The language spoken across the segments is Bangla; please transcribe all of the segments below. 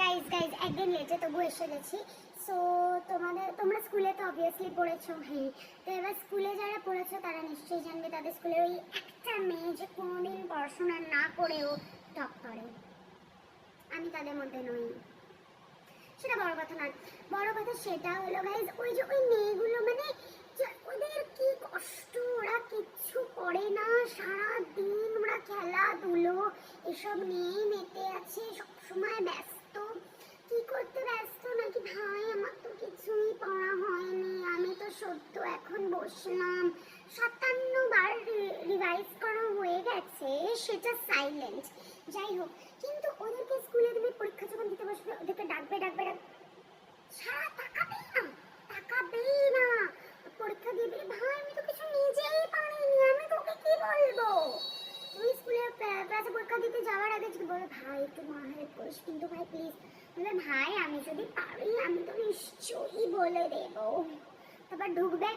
গাইজ একদিন লেটে তবু এসে গেছি। সো তোমরা স্কুলে তো অবভিয়াসলি পড়েছো। হ্যাঁ, তো এবার স্কুলে যারা পড়েছো তারা নিশ্চয়ই জানবে তাদের স্কুলের ওই একটা মেয়ে যে কোনোদিন পড়াশোনা না করেও টপ করে। আমি তাদের মধ্যে নই, সেটা বড় কথা না। বড় কথা সেটা হলো গাইজ, ওই যে ওই মেয়েগুলো মানে ওদের কি কষ্ট, ওরা কিচ্ছু করে না, সারাদিন ওরা খেলাধুলো এসব নিয়ে মেতে আছে, সবসময় ব্যস্ত। কি করতে ব্যস্ত নাকি ভাই, আমার তো কিছুই পড়া হয়নি, আমি তো সত্য এখন বসলাম 57 বার রিভাইজ করা হয়ে গেছে, সেটা সাইলেন্ট। যাই হোক, কিন্তু ওদেরকে স্কুলে তুমি পরীক্ষা যখন দিতে বসবে ওদেরকে ডাকবে সারা তাকাবেই না। পরীক্ষা দিয়ে দিলে ভাই আমি তো কিছু নিজেই পারিনি, আমি তোকে কি বলবো। তুমি স্কুলে ক্লাসে পরীক্ষা দিতে যাওয়ার আগে যদি বলে ভাই একটু হেল্প করিস কিন্তু ভাই প্লিজ, বলে ভাই আমি যদি পারি আমি তো নিশ্চয়ই বলে দেবো। তারপর ঢুকবে,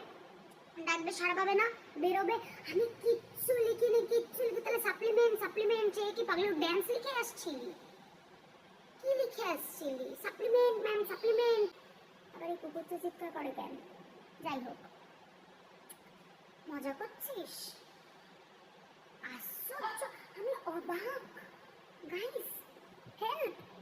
ডাকবে সারা পাবে না, বেরোবে আমি কিচ্ছু লিখিনি। তাহলে সাপ্লিমেন্ট চেয়ে কি পাগলের ড্যান্স লিখে আসছিলি? কি লিখে আসছিলি? Supplement ma'am supplement. আবার এই কুকুরটা চিৎকার করে কেন? যাই হোক, মজা করছিস? আশ্চর্য, আমি অবাক গাইস।